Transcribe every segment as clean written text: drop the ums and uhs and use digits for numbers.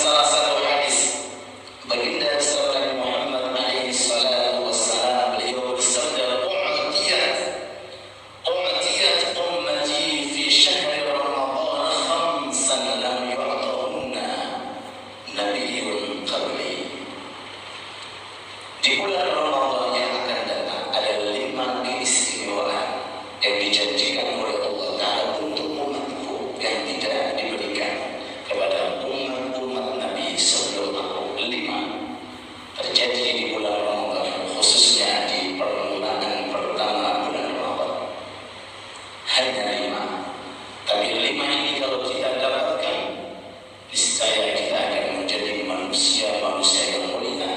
salah satu hadis baginda Nabi Muhammad alaihi salatu wassalam, beliau bersabda, "U'tiyat ummati fi syahri Ramadan khamsan lam yu'tahunna nabiyyun qabli." Di bulan Ramadan yang akan datang ada 5 keistimewaan yang dijanjikan oleh Allah Ta'ala untuk umatku yang tidak diberikan kepada umat-umat Nabi sebelum aku. 5 terjadi di bulan Ramadan, khususnya di permulaan pertama bulan Ramadan. Hanya 5, tapi 5 ini kalau kita dapatkan, niscaya kita akan menjadi manusia yang mulia.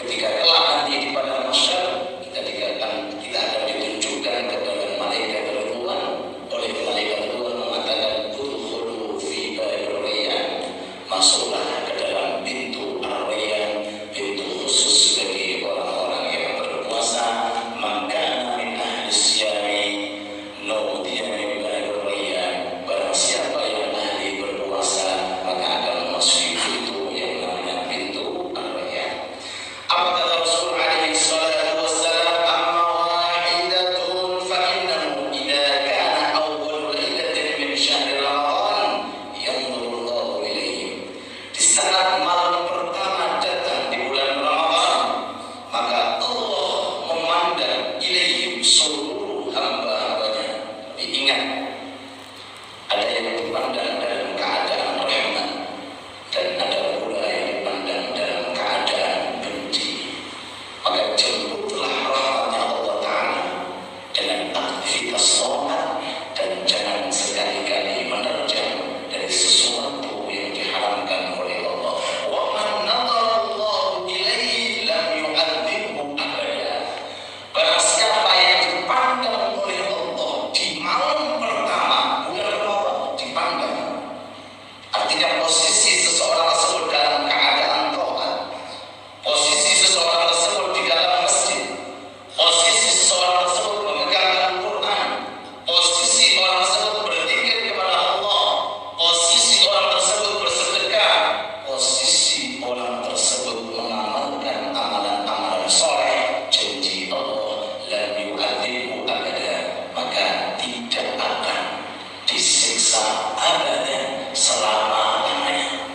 Ketika kelak nanti di padang mahsyar, kita akan ditunjukkan ke dalam malaikat Ridwan. Oleh malaikat Ridwan mengatakan, "Udkhulu fi babil Rayyan." Masuklah ke dalam pintu Ar-Rayyan, pintu khusus bagi orang-orang yang berpuasa. Maka min ahli siyami nu'tiya min babil Rayyan. Barang siapa yang ahli berpuasa, maka akan memasuki pintu yang namanya pintu Ar-Rayyan. Apa kata Rasul alaihi salatu wassalam? "Amma wahidatun fa innahu idza kana awwal lailatin min syahri Ramadan yanzuru Allahu ilaihim." Di saat malam pertama datang di bulan Ramadan, maka Allah memandang ilaihim, seluruh hamba-hambanya. Tapi ingat, ada yang dipandang dalam keadaan rahmat dan ada pula yang dipandang dalam keadaan benci. Maka jemputlah rahmatnya Allah Ta'ala dengan aktivitas sholat, dan jangan sekali-kali menerjang dari sesuatu yang diharamkan oleh Allah. Wa man nadhara Allahu ilaihi lam yu'adzibhu abada. Barang siapa yang dipandang oleh Allah di malam pertama bulan Ramadan, dipandang, artinya posisi seseorang tersebut dalam keadaan taat, posisi seseorang tersebut di dalam masjid, posisi seseorang tersebut memegang Al-Quran, posisi orang tersebut berzikir kepada Allah, posisi orang tersebut bersedekah, posisi orang tersebut mengamalkan amalan-amalan soleh, janji Allah, lam yu'adzibhu abada, maka tidak akan disiksa abada, selama-lamanya.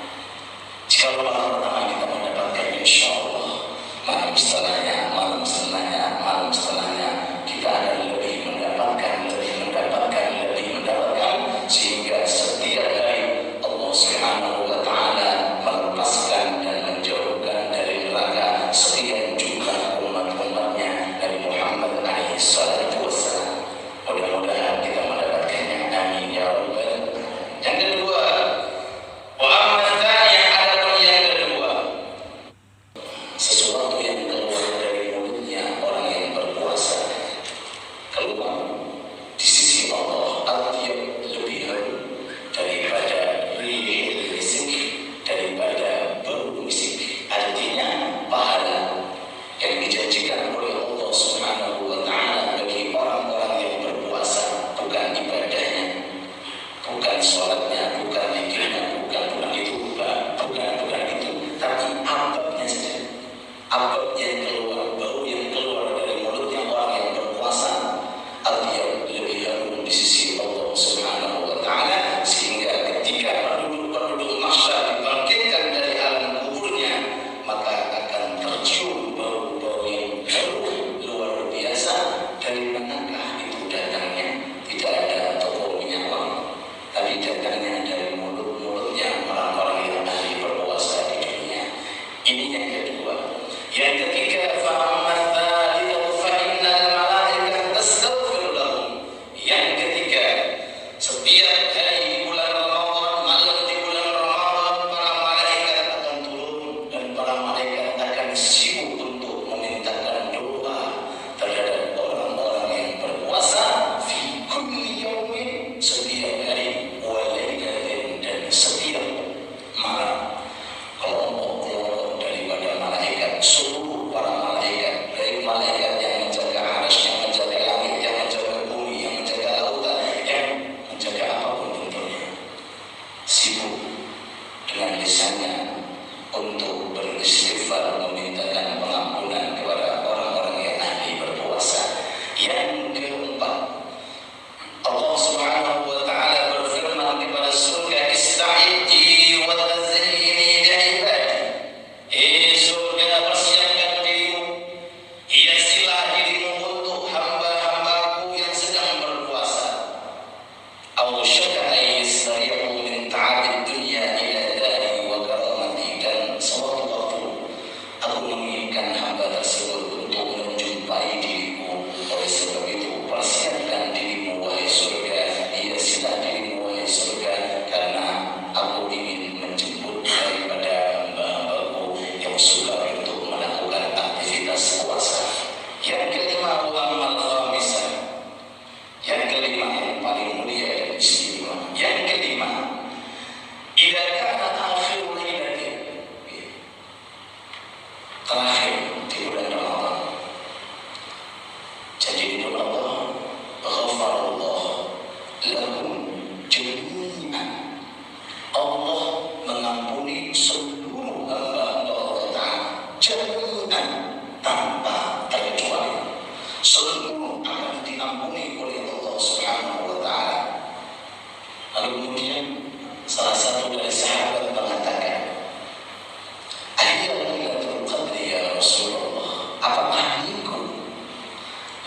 Jika malam pertama kita mendapatkan, insya Allah malam setelahnya kita akan lebih mendapatkan, sehingga setiap hari Allah Subhanahu wa Ta'ala melepaskan dan menjauhkan dari neraka sekian jumlah umat-umatnya Nabi Muhammad alaihi salatu wassalam. Mudah-mudahan kita mendapatkannya, amin ya rabbal. Yang kedua, wa amma tsani, adapun yang kedua, dengan lisannya untuk beristighfar, memintakan pengampunan kepada orang-orang yang ahli berpuasa. Yang keempat, Allah Subhanahu wa taala berfirman kepada surga, "Ista'iddi wa tazayyini li ibadi." Surga, persiapkan dirimu, hiasilah dirimu untuk hamba-hambaku yang sedang berpuasa. Aw syaka yastari'u min ta'abid dunya ila dari wa karamati, dan sewaktu-waktu aku menginginkan hamba tersebut untuk menjumpai diriku. Oleh sebab itu, persiapkan dirimu wahai surga, hiasilah dirimu wahai surga, karena aku ingin menjemput daripada hamba-hambaku yang suka untuk melakukan aktivitas puasa. Yang kelima, wa amal khamisah. Yang kelima, yang paling mulia dan istimewa. Yang kelima, idza kana akhir lailatin, terakhir di bulan Ramadan. Jadi di bulan Allah, ghafarallah lahum jami'an. Allah mengampuni seluruh hamba-hamba Allah Ta'ala jami'an, tanpa terkecuali. Seluruh akan diampuni oleh Allah Subhanahu wa taala. Lalu kemudian salah satu dari sahabat mengatakan, "Ayya Lailatul Qadri ya Rasulullah?" Apakah itu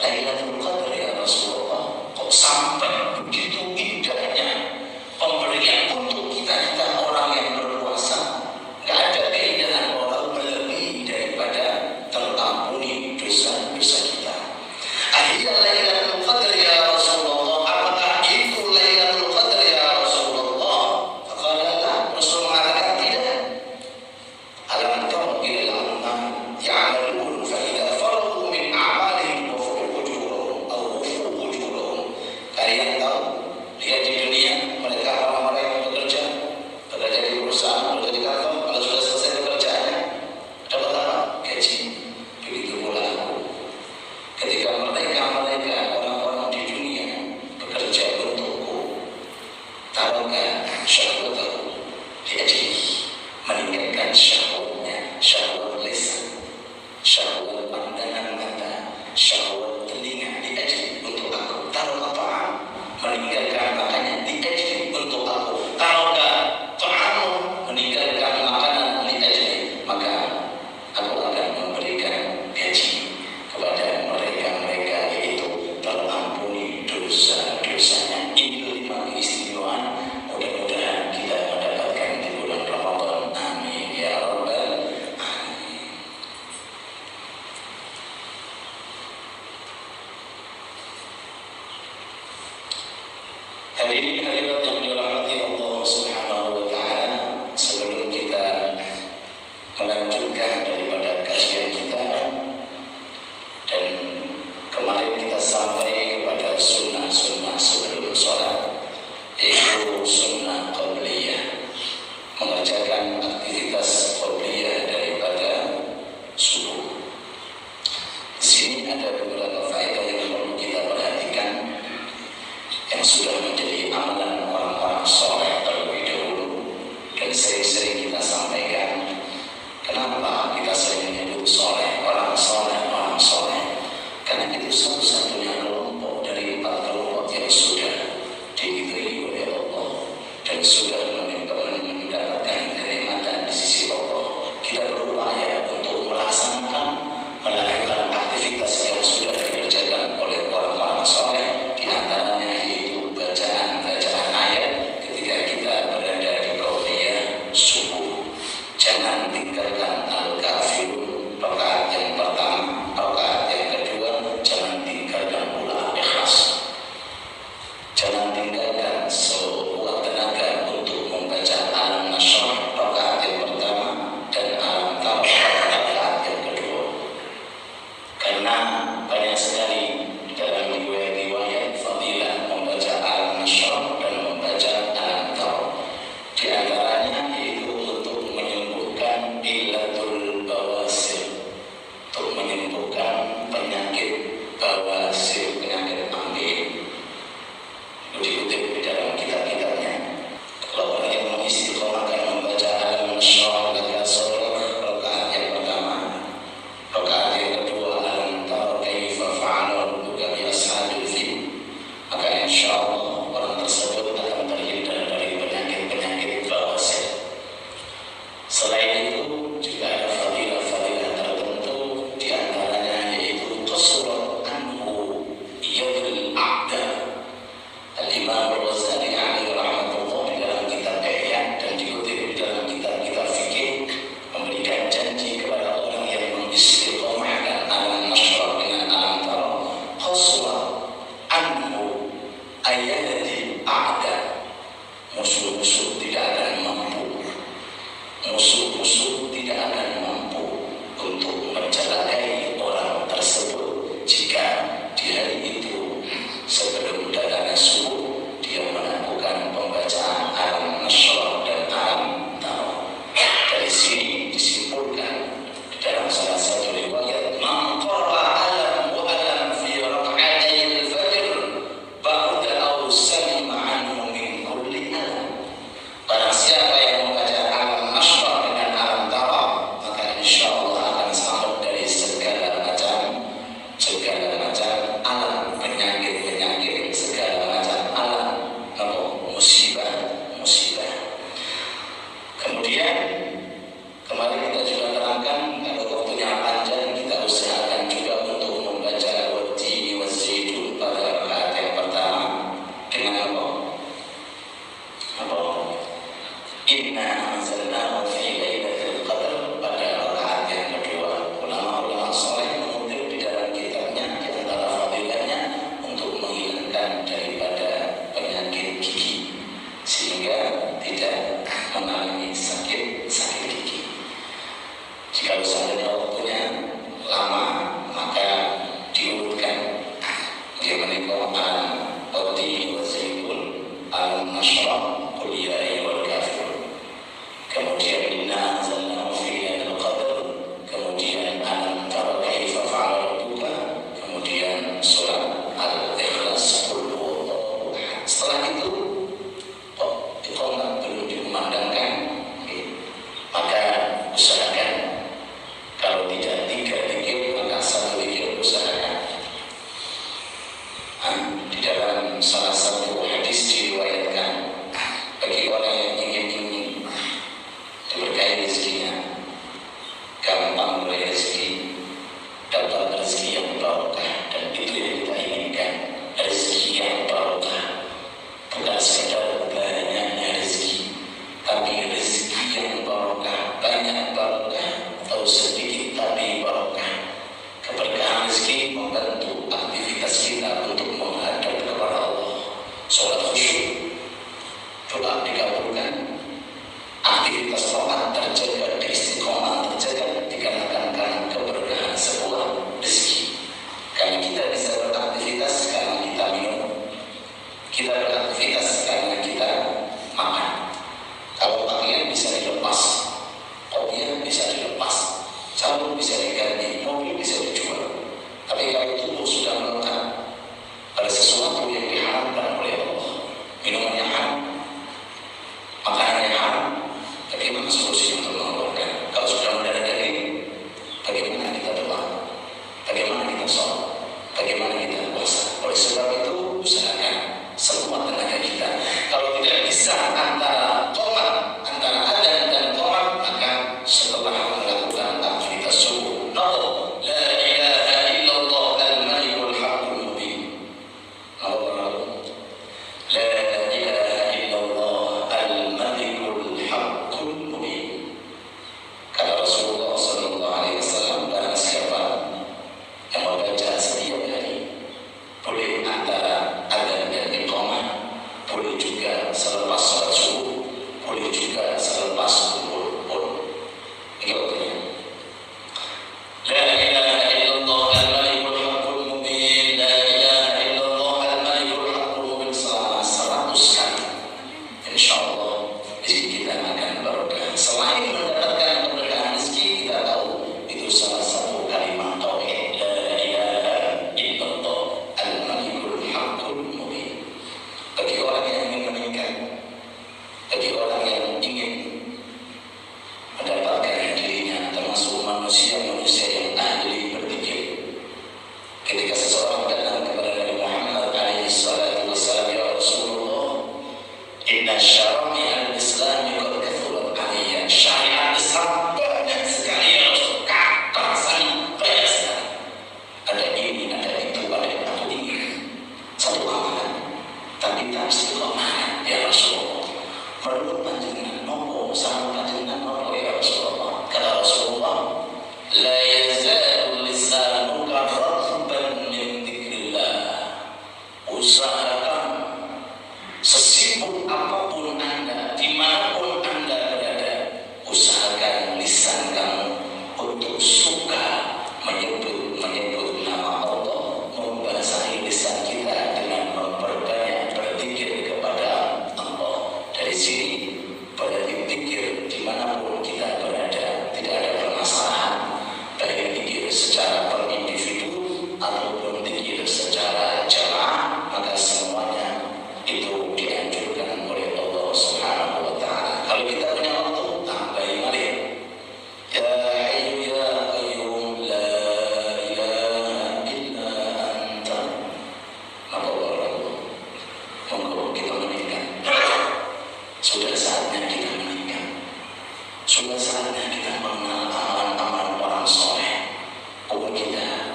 Lailatul Qadri ya Rasulullah? Kok sampai begitu indahnya pemberian untuk kita orang yang berpuasa? Gak ada keindahan orang melebihi daripada terampuni dosa-dosa kita. Ayya Lailatul Qadri ya Rasulullah? Apakah itu Lailatul Qadri ya Rasulullah? Faqala la. Rasul mengatakan tidak. Alam tara ila al-amam ya'malun fa idza faragu min a'malihim wafu ujurahum aw wafu ujurahum. Kalian tahu, lihat di dunia mereka orang-orang yang bekerja di perusahaan, bekerja di kantor, kalau sudah selesai pekerjaannya dapat apa? Gaji. Begitu pula aku. Ketika mereka orang-orang di dunia bekerja untukku, taruhkan syahwatahu di ajli, meninggalkan syahwatnya, syahwat lisan, syahwat pandangan mata, syahwat telinga di ajli untuk aku. Taruhkan ta'am, meninggalkan makannya di ajli untuk aku. Taruhkan ta'am, meninggalkan makanan di ajli, maka aku akan memberikan gaji kepada mereka yaitu terampuni dosa-dosanya. Ini 5 keistimewaan. Mudah-mudahan kita mendapatkan di bulan Ramadan. Amin ya rabbal alamin. Hadirin hadirat yang dirahmati Allah Subhanahu wa taala, sebelum kita melanjutkan daripada kajian kita, dan kemarin kita sampai kepada sunnah-sunnah sebelum sholat, yaitu sunnah qabliyah, mengerjakan aktivitas qabliyah daripada subuh. Di sini ada beberapa faedah yang perlu kita perhatikan, yang sudah menjadi amalan orang-orang soleh terlebih dahulu, dan sering-sering kita sampaikan. Kenapa kita sering menyebut soleh, orang soleh, orang soleh? Karena itu satu-satunya kelompok dari 4 kelompok yang sudah diridhai oleh Allah dan sudah mendapatkan kenikmatan di sisi Allah. Kita berupaya untuk melakukan aktivitas yang sudah dikerjakan oleh orang-orang soleh, di antaranya yaitu bacaan ayat ketika kita berada di qabliyah subuh. Jangan tinggalkan al-kafirun rakaat yang pertama, rakaat yang kedua jangan tinggalkan pula ikhlas. Jangan tinggalkan sekuat tenaga untuk membaca al-nashr rakaat yang pertama dan al-tar rakaat yang kedua. Karena banyak sekali dalam riwayat fadilah membaca al-nashr dan membaca al-tar. Di antaranya yaitu untuk menyembuhkan illat musuh-musuh tidak akan mampu untuk mencelakai orang tersebut jika di hari itu sebelum datangnya subuh dia melakukan pembacaan alam nasrah dan alam tawar. Dari sini disimpulkan di dalam salah satu riwayat, man qara'a alam wa alam fi rak'atayil fajr ba'da aw salima anhu min kulli alam. Barang siapa yang membaca alam nasrah dengan alam tawar, maka insya Allah akan selamat dari segala macam alam penyakit, segala macam alam musibah. Kemudian kemarin kita juga terangkan, kalau waktunya panjang kita usahakan juga untuk membaca Wat-Tini Waz-Zaitun pada rakaat yang pertama dengan apa? Inna anzalnahu fi lailatul qadr pada rakaat yang kedua. Ulama-ulama saleh mengutip di dalam kitabnya di antara fadilahnya untuk menghilangkan daripada penyakit gigi sehingga tidak mengalami sakit gigi. Jika seandainya waktunya lama maka diurutkan dia menikah alam Wat-Tini Waz-Zaitun, alam nasrah, qul ya ayyuhal kafirun, kemudian inna anzalnahu fi lailatul qadr, kemudian alam tara kaifa fa'ala rabbuka, kemudian surat al-ikhlas, qul huwallahu ahad. Setelah itu iqamah belum dikumandangkan, maka usahakan kalau tidak 3 zikir maka 1 zikir usahakan. Di dalam salah satu hadis diriwayatkan, bagi orang yang ingin diberkahi rezekinya, gampang meraih rezeki, dapat rezeki yang barokah, dan itu yang kita inginkan, rezeki yang barokah, bukan sekedar banyaknya rezeki, tapi rezeki yang barokah, banyak barokah atau sedikit tapi barokah. Keberkahan rezeki membantu aktivitas kita untuk menghadap kepada Allah. Sholat khusyuk, doa dikabulkan, aktivitas taat terjaga, istiqomah terjaga dikarenakan karena keberkahan sebuah rezeki. Karena kita bisa beraktivitas karena kita minum, kita beraktivitas karena kita makan. Kalau pakaian bisa dilepas, kopiah bisa dilepas, calon bisa diganti, mobil bisa dijual. Tapi kalau tubuh sudah melekat pada sesuatu yang diharamkan oleh Allah, minumannya haram, makanannya haram, bagaimana solusi untuk mengeluarkan? Kalau sudah mendadak daging, bagaimana kita doa? Bagaimana kita sholat? Bagaimana kita puasa? Oleh sebab itu usahakan semua tenaga kita. Kalau tidak bisa antara adzan dan qomat, maka setelah melakukan aktivitas subuh, la ilaha illallah al-malikul haqqul mubin. La ilaha illallah al-malikul haqqul mubin. lisan kamu untuk suka menyebut nama Allah, membasahi lisan kita dengan memperbanyak berzikir kepada Allah. Dari sini berarti zikir dimanapun kita berada tidak ada permasalahan, baik zikir secara per individu ataupun zikir secara jamaah, maka semuanya itu dianjurkan oleh Allah Subhanahu wa Ta'ala. Kalau kita punya waktu, tambahin balik. Ya Hayyu ya Qayyum la ilaha illa anta. Maka Allah, monggo kita meninggal. Sudah saatnya kita meninggal. Sudah saatnya kita mengenal amalan-amalan orang soleh. Umur kita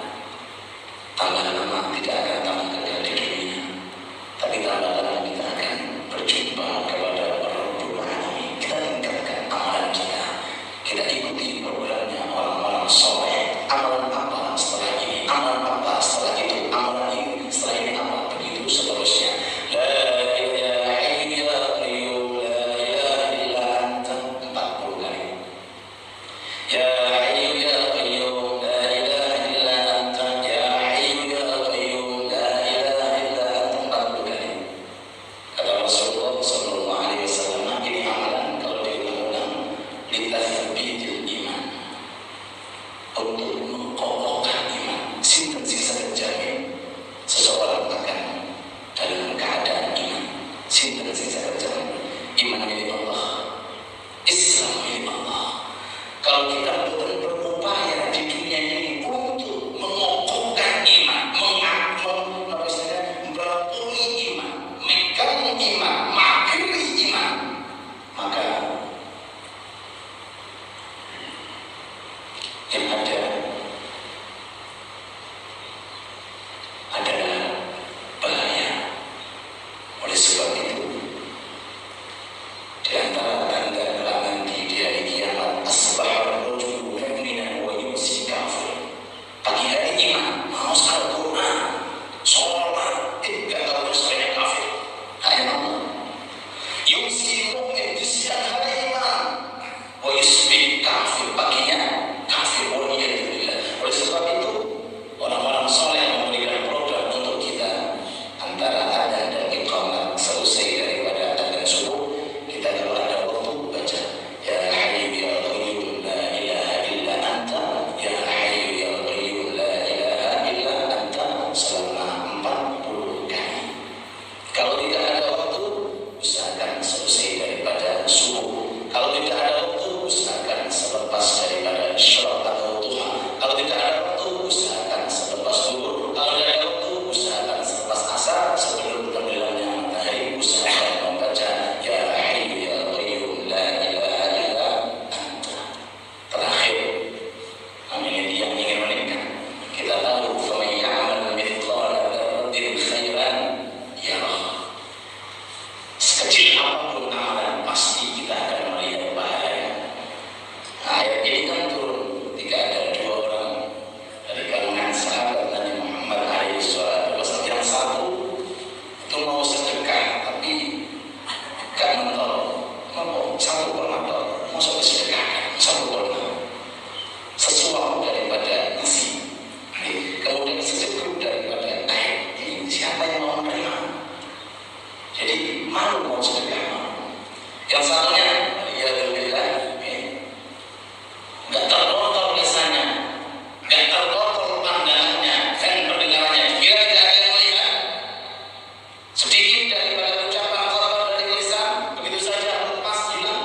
tambah lama tidak akan tambah kekal di dunia, tapi tambah lama kita akan berjumpa kepada Rabbul Alamin. Kita tingkatkan amalan kita, kita ikuti programnya orang-orang soleh. Amalan apa setelah ini, amalan apa setelah itu, amalan ini setelah ini apa, begitu seterusnya. La ilaha illa qayyum la ilaha illa anta 40 kali. Ya Hayyu ya Qayyum la ilaha illa anta, ya Hayyu ya Qayyum la ilaha illa anta 40 kali. Kata Rasulullah sallallahu alaihi wasallam, ini amalan kalau diulang-ulang litathbitil iman, untuk mengokohkan iman. Sinten sing saged jamin seseorang akan dalam keadaan iman? Sinten sing saged jamin? Iman milik Allah, Islam milik Allah. Kalau kita betul berupaya di dunia ini untuk mengokohkan iman, memperbaiki iman, megang iman, mengakhiri iman, maka yang ada adalah bahaya. Oleh sebab itu, di antara tanda kelangan di hari kiamat, asbahar rajulu mu'minan wa yumsi kafir. Pagi hari iman, mau Al-Quran, sholat, gak tahu sebenarnya kafir. Ayat Allah. Yumsi mu'min di siang hari iman, wa yusbih kafir, paginya kafir. Waliyadzubillah. Oleh sebab itu, orang-orang soleh memberikan program untuk kita antara adzan dan iqamah. Selesai daripada adzan dan subuh, kita kalau ada waktu baca Ya Hayyu ya Qayyum la ilaha illa anta, Ya Hayyu ya Qayyum la ilaha illa anta selama 40 kali. Kalau tidak ada waktu, usahakan selesai daripada subuh. Kalau tidak ada waktu, usahakan selepas daripada syuraq atau duha. Kalau tidak ada waktu, usahakan selepas zuhur. Kalau tidak ada waktu, usahakan selepas asar. Sebelum tenggelamnya matahari, usahakan membaca Ya Hayyu ya Qayyum la ilaha illa anta. Terakhir, ini yang ingin meningkat. Kita tahu faman ya'mal mithqala dzarratin khairan yarah. Sekecil apapun amalan, pasti kita akan melihat pahalanya. Ayat ini kan turun ketika ada 2 orang dari kalangan sahabat Nabi Muhammad SAW. Yang satu itu mau sedekah tapi gak mentol. Mau 1 korma masuk sedekahkan 1 korma, sesuatu daripada nasi, kemudian secukup daripada air. Ini siapa yang mau menerima? Jadi malu mau sedekah, malu. Yang satunya ya alhamdulillah, gak terkontrol lisannya, gak terkontrol pandangannya dan pendengarannya. Bila tidak ada yang melihat, sedikit daripada ucapan kotor dari lisan begitu saja lepas hilang.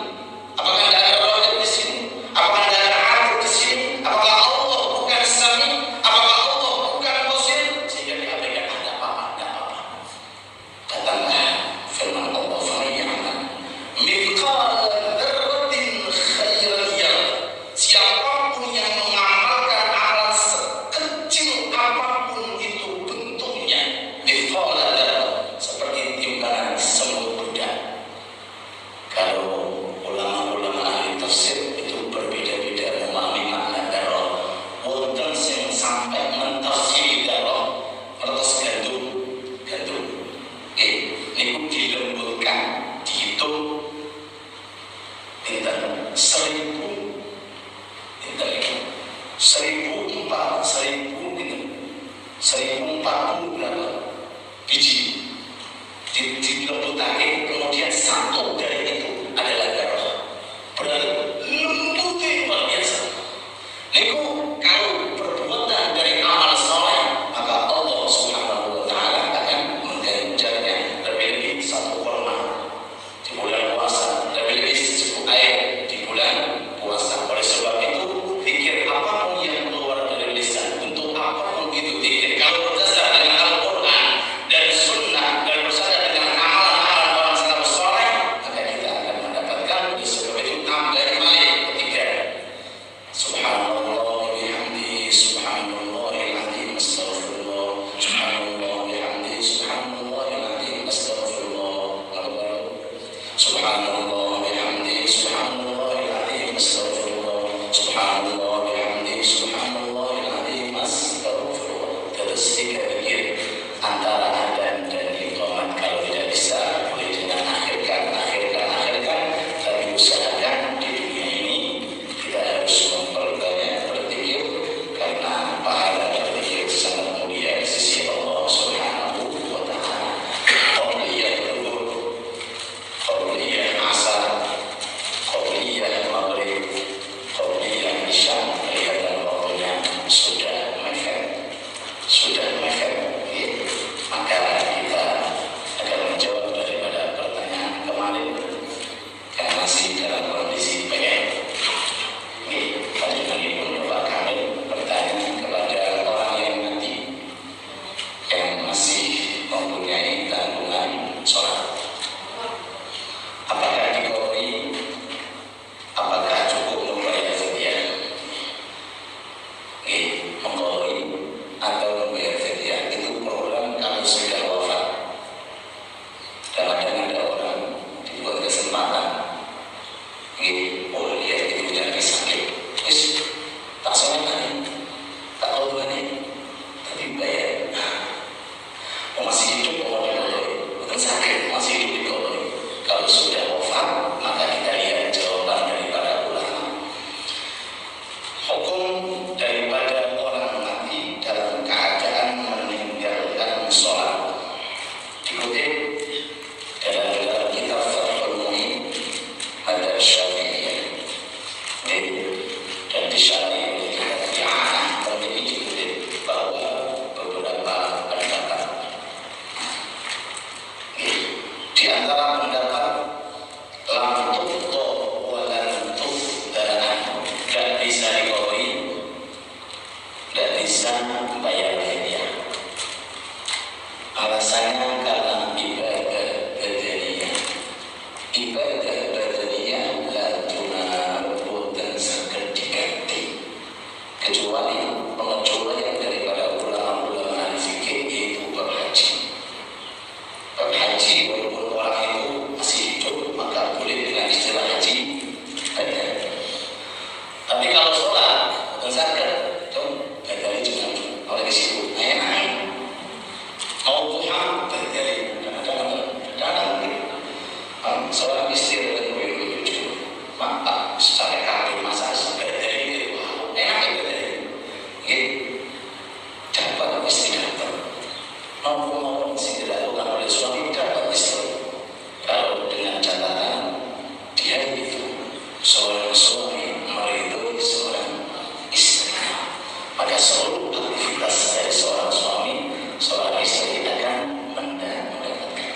Apakah tidak ada roh di sini? Apakah tidak ada arti di sini? Apakah Allah bukan Sami? Apakah Allah bukan Basir? Sehingga diabaikan, ada apa-apa, ada apa-apa. Datanglah firman Allah, faman ya'mal mithqala dzarratin khairan yarah. Siapapun yang mengamalkan amalan sekecil apapun itu bentuknya, mithqala dzarrah, seperti timbangan semut budak. Kalau ulama-ulama ahli tafsir itu berbeda-beda memahami makna dzarrah. Wonten sing sampai mentafsiri dzarrah kertas gandum. Niku dilembutkan, dihitung pinten 1000 1040 berapa biji dilebutake, kemudian satu dari itu adalah darah. Berarti lembutnya luar biasa. Niku kalau perbuatan dari amal soleh, maka Allah Subhanahu wa Ta'ala akan mengganjarnya lebih-lebih 1 korma di bulan puasa, lebih-lebih secukup air di bulan puasa. Oleh sebab itu, zikir apapun yang keluar dari lisan, untuk apapun itu zikir, kalau berdasar dengan Al-Quran dan Sunnah dan bersama dengan amalan-amalan orang salafus soleh, maka kita akan mendapatkan. Oleh sebab itu, tambah balik ketiga. Subhanallah bihamdi, subhanallahil azim, astaghfirullah. Subhanallah bihamdi, subhanallahil azim, astaghfirullah. Subhanallah bihamdi, subhanallahil azim, astaghfirullah. Subhanallah bihamdi, subhanallahil azim, astaghfirullah. Terus dikir antara adzan dan iqamat. Kalau tidak bisa, boleh dengan akhirkan. Tapi usahakan di dunia ini kita harus memperbanyak berzikir, karena pahala berzikir sangat mulia di sisi Allah Subhanahu wa Ta'ala. Qabliyah zuhur, qabliyah asar, qabliyah maghrib, qabliyah isya, kelihatan waktunya sudah mepet. Maka kita akan menjawab daripada pertanyaan kemarin yang masih dalam kondisi PM. Tadi pun Bapak Kamil bertanya kepada orang yang mati yang masih mempunyai tanggungan sholat, apakah diqadai, apakah cukup membayar fidyah? Mengqadai atau membayar fidyah itu program kalau sudah wafat. Kadang-kadang ada orang dibuat kesempatan, dia itu jadi sakit, tak sholat tadi, tak qadai, tapi bayar. Masih hidup bukan sakit, masih hidup diqadai. Kalau sudah wafat, maka kita lihat jawaban dari para ulama. Hukum daripada orang mati dalam keadaan meninggalkan sholat dikutip dalam kitab Fathul Mu'in Madzhab Syafi'iyah dan disyarahi oleh kitab I'anah. Ini dikutip bahwa beberapa pendapat. Di antara pendapat, lam tuqta wa lam tuqda'an, tidak bisa diqadai, tidak bisa membayar fidyah. Alasannya karena ibadah badaniyah la tunabu, dan saged diganti kecuali pengecualian daripada ulama-ulama ahli fikih, yaitu bab haji. Bab haji, walaupun orang itu masih hidup, maka boleh dengan istilah haji badan. Tapi kalau sholat bukan saged, itu badannya juga oleh di situ naik. Mau duha badannya kadang-kadang seorang istri dan ibu maka sampai kaki masa badannya enak dapat istri dapat mau istri dilakukan oleh suami, dapat istri. Kalau dengan catatan dia itu seorang suami meridhoi seorang istri, maka seluruh aktivitas dari seorang suami, seorang istri akan mendapatkan.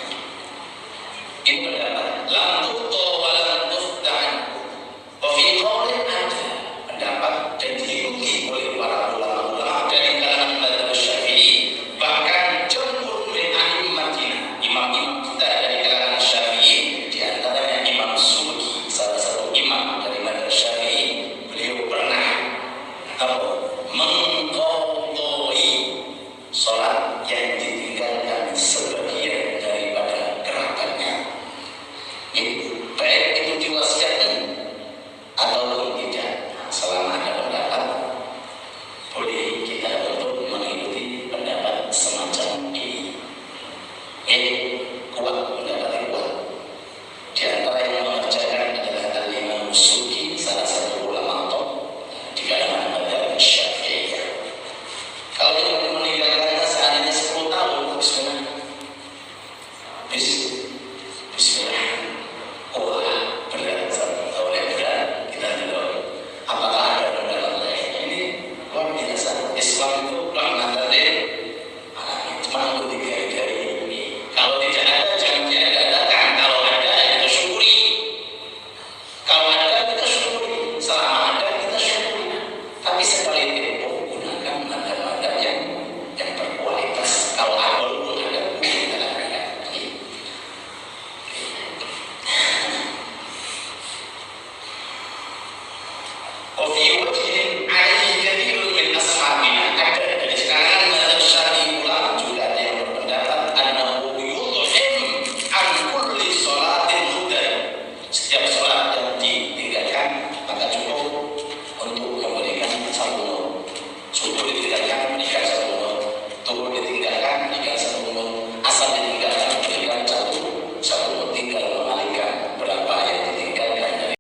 Ini pendapat lam tuqta wa lam tuqda'an. Wa fi qaulin, ada pendapat dan diikuti oleh para ulama-ulama dari kalangan madzhab Syafi'i, bahkan jumhur min a'immatina, imam-imam kita dari kalangan Syafi'i, di antaranya Imam Subki, salah satu imam dari madzhab Syafi'i, beliau pernah mengqadai وفي وجه عليه كثير